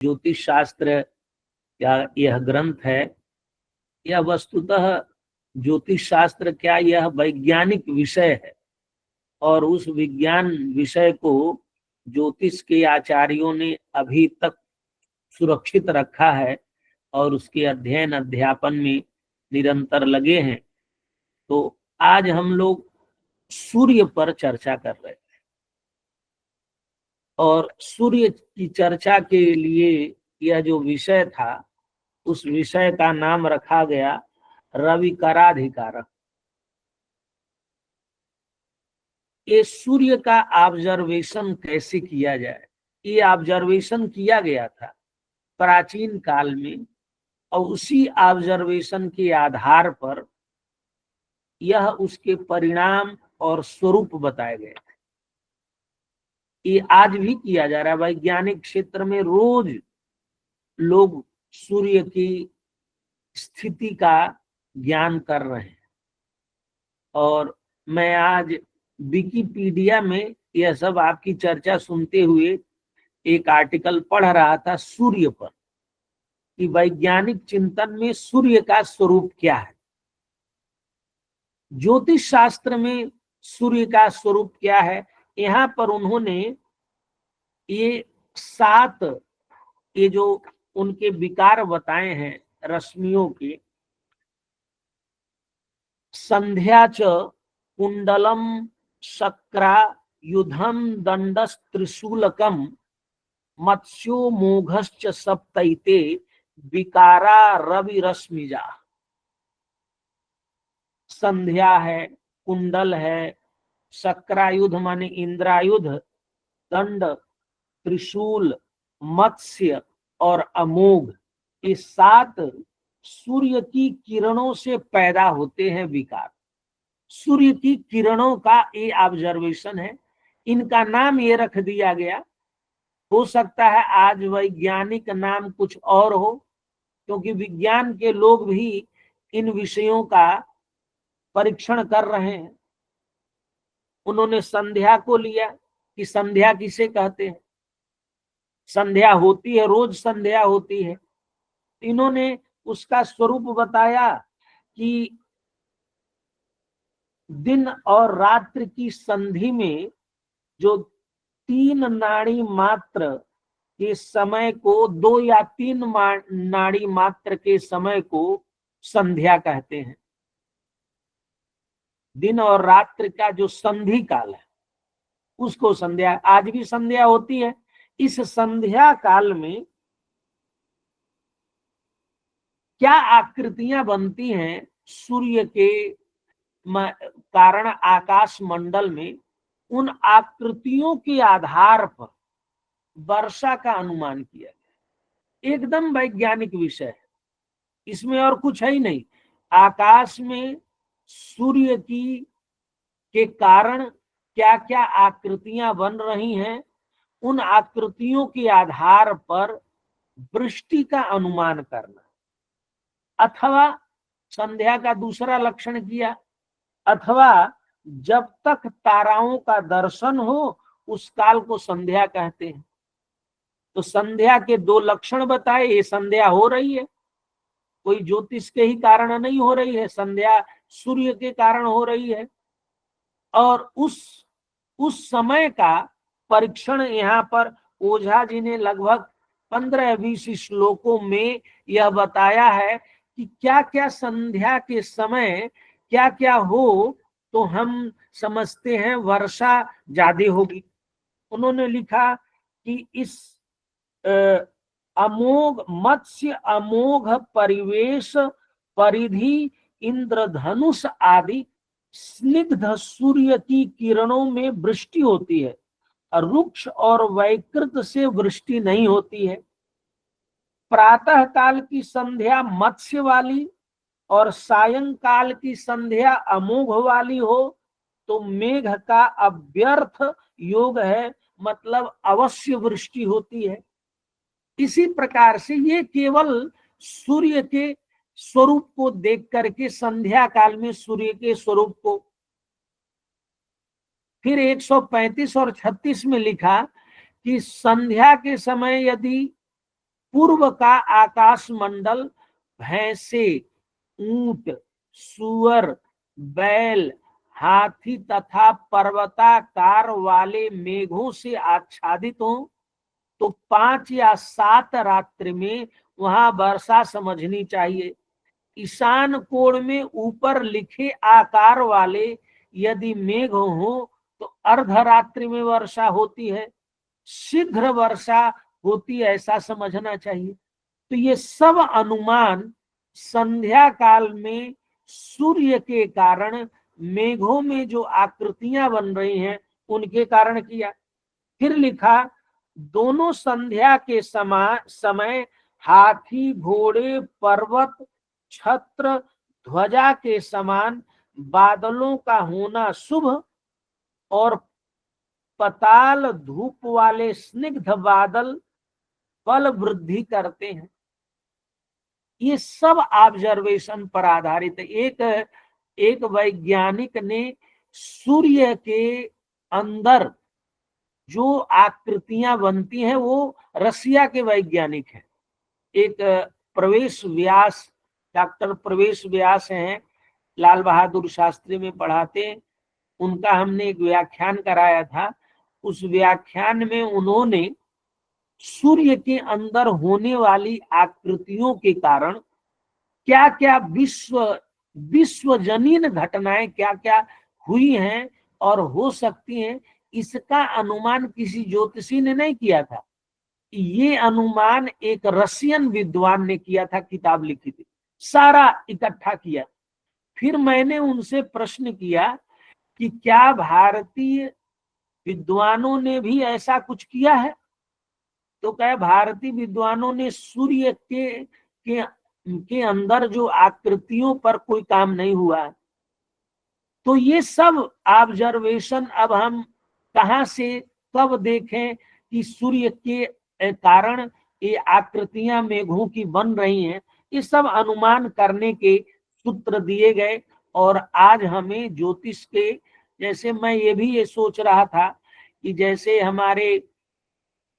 ज्योतिष शास्त्र या यह ग्रंथ है, यह वस्तुतः ज्योतिष शास्त्र क्या, यह वैज्ञानिक विषय है और उस विज्ञान विषय को ज्योतिष के आचार्यों ने अभी तक सुरक्षित रखा है और उसके अध्ययन अध्यापन में निरंतर लगे हैं। तो आज हम लोग सूर्य पर चर्चा कर रहे हैं और सूर्य की चर्चा के लिए यह जो विषय था, उस विषय का नाम रखा गया रविकराधिकारक। ये सूर्य का ऑब्जर्वेशन कैसे किया जाए, ये ऑब्जर्वेशन किया गया था प्राचीन काल में और उसी ऑब्जर्वेशन के आधार पर यह उसके परिणाम और स्वरूप बताए गए थे। ये आज भी किया जा रहा है वैज्ञानिक क्षेत्र में। रोज लोग सूर्य की स्थिति का ज्ञान कर रहे हैं और मैं आज विकिपीडिया में यह सब आपकी चर्चा सुनते हुए एक आर्टिकल पढ़ रहा था सूर्य पर कि वैज्ञानिक चिंतन में सूर्य का स्वरूप क्या है, ज्योतिष शास्त्र में सूर्य का स्वरूप क्या है। यहाँ पर उन्होंने ये 7 ये जो उनके विकार बताए हैं रश्मियों के, संध्या च कुंडलम शक्रा युधम दंडस त्रिशूलकम मत्स्यो मोघश्च सप्तैते विकारा रवि रश्मिजा। संध्या है, कुंडल है, शक्रायुध माने इंद्रायुध, दंड, त्रिशूल, मत्स्य और अमोघ, ये 7 सूर्य की किरणों से पैदा होते हैं विकार। सूर्य की किरणों का ये ऑब्जर्वेशन है, इनका नाम ये रख दिया गया। हो सकता है आज वैज्ञानिक नाम कुछ और हो, क्योंकि विज्ञान के लोग भी इन विषयों का परीक्षण कर रहे हैं। उन्होंने संध्या को लिया कि संध्या किसे कहते हैं, संध्या होती है, रोज संध्या होती है। इन्होंने उसका स्वरूप बताया कि दिन और रात्रि की संधि में जो 3 नाड़ी मात्र के समय को, 2 या 3 नाड़ी मात्र के समय को संध्या कहते हैं। दिन और रात्रि का जो संधि काल है उसको संध्या, आज भी संध्या होती है। इस संध्या काल में क्या आकृतियां बनती हैं सूर्य के कारण आकाश मंडल में, उन आकृतियों के आधार पर वर्षा का अनुमान किया गया। एकदम वैज्ञानिक विषय है, इसमें और कुछ है ही नहीं। आकाश में सूर्य की के कारण क्या क्या आकृतियां बन रही हैं, उन आकृतियों के आधार पर वृष्टि का अनुमान करना, अथवा संध्या का दूसरा लक्षण किया, अथवा जब तक ताराओं का दर्शन हो उस काल को संध्या कहते हैं। तो संध्या के 2 लक्षण बताए, ये संध्या हो रही है, कोई ज्योतिष के ही कारण नहीं हो रही है, संध्या सूर्य के कारण हो रही है। और उस समय का परीक्षण यहाँ पर ओझा जी ने लगभग 15-20 श्लोकों में यह बताया है कि क्या क्या संध्या के समय क्या क्या हो तो हम समझते हैं वर्षा ज्यादा होगी। उन्होंने लिखा कि इस अमोघ मत्स्य अमोघ परिवेश परिधि इंद्रधनुष आदि स्निग्ध सूर्य की किरणों में वृष्टि होती है, रुक्ष और वैकृत से वृष्टि नहीं होती है। प्रातः काल की संध्या मत्स्य वाली और सायंकाल की संध्या अमोघ वाली हो तो मेघ का अव्यर्थ योग है, मतलब अवश्य वृष्टि होती है। इसी प्रकार से ये केवल सूर्य के स्वरूप को देख करके, संध्या काल में सूर्य के स्वरूप को। फिर 135 और 36 में लिखा कि संध्या के समय यदि पूर्व का आकाश मंडल भैंसे, ऊंट, सुअर, बैल, हाथी तथा पर्वताकार वाले मेघों से आच्छादित हो तो 5 या 7 रात्रि में वहां वर्षा समझनी चाहिए। ईशान कोण में ऊपर लिखे आकार वाले यदि मेघ हो तो अर्धरात्रि में वर्षा होती है, शीघ्र वर्षा होती है, ऐसा समझना चाहिए। तो ये सब अनुमान संध्या काल में सूर्य के कारण मेघों में जो आकृतियां बन रही हैं उनके कारण किया। फिर लिखा, दोनों संध्या के समय हाथी, घोड़े, पर्वत, छत्र, ध्वजा के समान बादलों का होना शुभ और पताल धूप वाले स्निग्ध बादल बल वृद्धि करते हैं। ये सब ऑब्जर्वेशन पर आधारित है। एक वैज्ञानिक ने सूर्य के अंदर जो आकृतियां बनती हैं, वो रसिया के वैज्ञानिक हैं। एक प्रवेश व्यास, डॉक्टर प्रवेश व्यास हैं, लाल बहादुर शास्त्री में पढ़ाते हैं। उनका हमने एक व्याख्यान कराया था। उस व्याख्यान में उन्होंने सूर्य के अंदर होने वाली आकृतियों के कारण क्या क्या विश्वजनीन घटनाएं क्या क्या हुई हैं और हो सकती हैं, इसका अनुमान किसी ज्योतिषी ने नहीं किया था। ये अनुमान एक रशियन विद्वान ने किया था, किताब लिखी थी, सारा इकट्ठा किया। फिर मैंने उनसे प्रश्न किया कि क्या भारतीय विद्वानों ने भी ऐसा कुछ किया है? तो क्या भारतीय विद्वानों ने सूर्य के अंदर जो आकृतियों पर कोई काम नहीं हुआ? तो ये सब ऑब्जर्वेशन अब हम कहां से कब देखें कि सूर्य के कारण ये आकृतियां मेघों की बन रही हैं? ये सब अनुमान करने के सूत्र दिए गए। और आज हमें ज्योतिष के, जैसे मैं ये सोच रहा था कि जैसे हमारे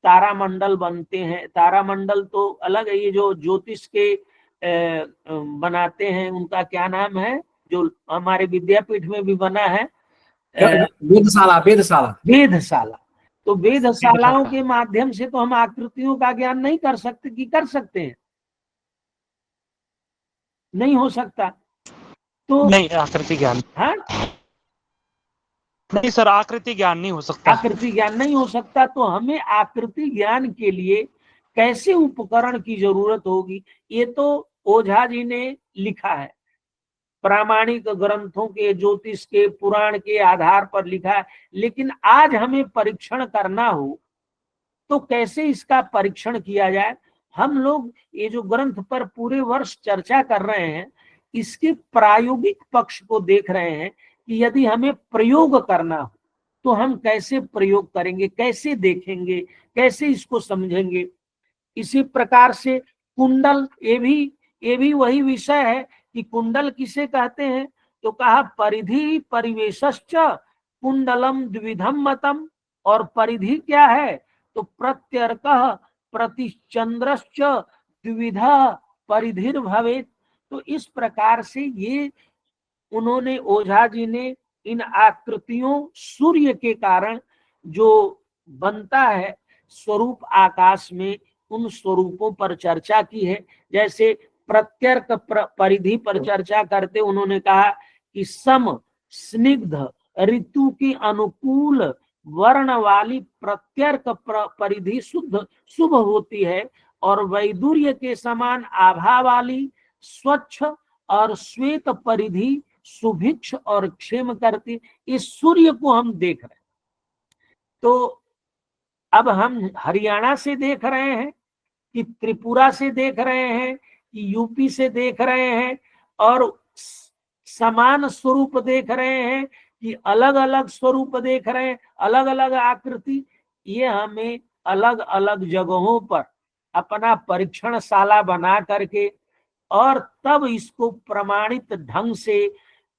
तारामंडल बनते हैं, तारामंडल तो अलग है, ये जो ज्योतिष के बनाते हैं उनका क्या नाम है, जो हमारे विद्यापीठ में भी बना है, वेधशाला। वेधशाला वेधशाला। तो वेधशालाओं के माध्यम से तो हम आकृतियों का ज्ञान नहीं कर सकते, कि कर सकते हैं? नहीं हो सकता। तो नहीं, आकृति ज्ञान, हाँ, नहीं सर, आकृति ज्ञान नहीं हो सकता। आकृति ज्ञान नहीं हो सकता। तो हमें आकृति ज्ञान के लिए कैसे उपकरण की जरूरत होगी? ये तो ओझा जी ने लिखा है, प्रामाणिक ग्रंथों के, ज्योतिष के, पुराण के आधार पर लिखा है। लेकिन आज हमें परीक्षण करना हो तो कैसे इसका परीक्षण किया जाए? हम लोग ये जो ग्रंथ पर पूरे वर्ष चर्चा कर रहे हैं, इसके प्रायोगिक पक्ष को देख रहे हैं कि यदि हमें प्रयोग करना हो तो हम कैसे प्रयोग करेंगे, कैसे देखेंगे, कैसे इसको समझेंगे। इसी प्रकार से कुंडल, ये भी वही विषय है कि कुंडल किसे कहते हैं? तो कहा परिधि परिवेशश्च कुंडलम द्विविधम मतम। और परिधि क्या है? तो प्रत्यर्कः प्रतिचंद्रश्च द्विविधा परिधिर भवेत्। तो इस प्रकार से ये उन्होंने, ओझा जी ने, इन आकृतियों सूर्य के कारण जो बनता है स्वरूप आकाश में, उन स्वरूपों पर चर्चा की है। जैसे प्रत्यर्क परिधि पर चर्चा करते उन्होंने कहा कि सम, स्निग्ध, ऋतु की अनुकूल वर्ण वाली प्रत्यर्क परिधि शुभ होती है, और वैदुर्य के समान आभा वाली स्वच्छ और श्वेत परिधि सुभिक्ष और क्षेम करती। इस सूर्य को हम देख रहे हैं। तो अब हम हरियाणा से देख रहे हैं कि त्रिपुरा से देख रहे हैं कि यूपी से देख रहे हैं, और समान स्वरूप देख रहे हैं कि अलग अलग स्वरूप देख रहे हैं, अलग अलग आकृति। ये हमें अलग अलग जगहों पर अपना परीक्षणशाला बना करके और तब इसको प्रमाणित ढंग से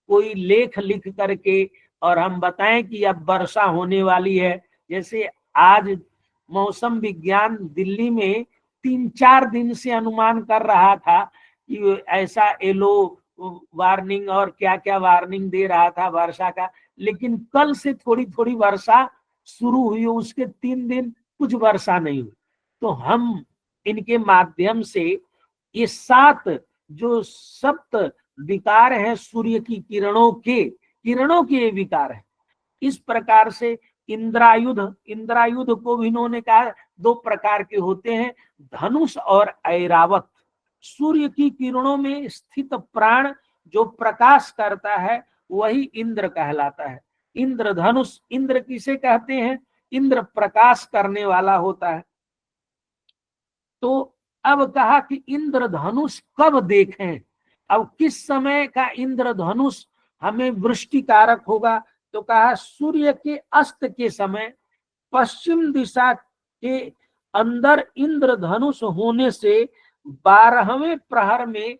कोई लेख लिख करके और हम बताएं कि अब वर्षा होने वाली है। जैसे आज मौसम विज्ञान दिल्ली में 3-4 दिन से अनुमान कर रहा था कि ऐसा येलो वार्निंग और क्या क्या वार्निंग दे रहा था वर्षा का, लेकिन कल से थोड़ी थोड़ी वर्षा शुरू हुई, उसके 3 दिन कुछ वर्षा नहीं हुई। तो हम इनके माध्यम से ये 7 जो सप्त विकार हैं सूर्य की किरणों के विकार हैं। इस प्रकार से इंद्रायुध को भी इन्होंने कहा 2 प्रकार के होते हैं, धनुष और ऐरावत। सूर्य की किरणों में स्थित प्राण जो प्रकाश करता है वही इंद्र कहलाता है। इंद्रधनुष, इंद्र किसे कहते हैं? इंद्र प्रकाश करने वाला होता है। तो अब कहा कि इंद्रधनुष कब देखें, अब किस समय का इंद्रधनुष हमें वृष्टि कारक होगा? तो कहा सूर्य के अस्त के समय पश्चिम दिशा के अंदर इंद्रधनुष होने से 12वें प्रहर में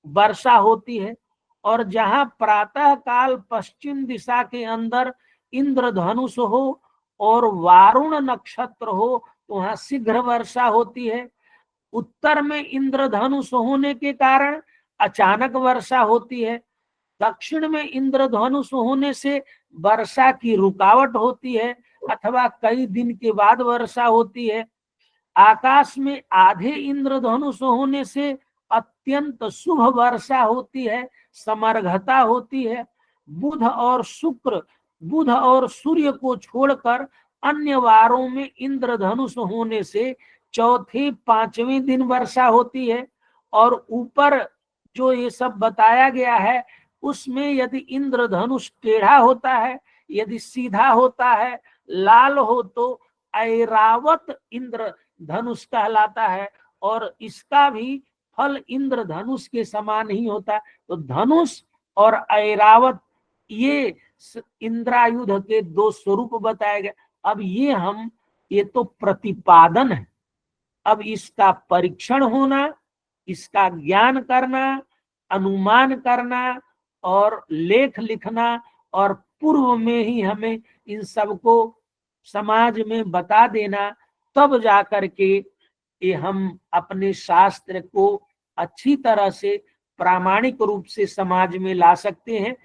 वर्षा होती है, और जहां प्रातः काल पश्चिम दिशा के अंदर इंद्रधनुष हो और वारुण नक्षत्र हो तो वहां शीघ्र वर्षा होती है। उत्तर में इंद्रधनुष होने के कारण अचानक वर्षा होती है। दक्षिण में इंद्रधनुष होने से वर्षा की रुकावट होती है अथवा कई दिन के बाद वर्षा होती है। आकाश में आधे इंद्रधनुष होने से अत्यंत शुभ वर्षा होती है, समर्घता होती है। बुध और सूर्य को छोड़कर अन्य वारों में इंद्रधनुष होने से चौथे 5वें दिन वर्षा होती है। और ऊपर जो ये सब बताया गया है उसमें यदि इंद्रधनुष टेढ़ा होता है, यदि सीधा होता है, लाल हो तो ऐरावत इंद्रधनुष कहलाता है, और इसका भी फल इंद्रधनुष के समान ही होता है। तो धनुष और ऐरावत ये इंद्रायुध के 2 स्वरूप बताए गए। अब ये तो प्रतिपादन है, अब इसका परीक्षण होना, इसका ज्ञान करना, अनुमान करना और लेख लिखना, और पूर्व में ही हमें इन सबको समाज में बता देना, तब जाकर के ये हम अपने शास्त्र को अच्छी तरह से प्रामाणिक रूप से समाज में ला सकते हैं।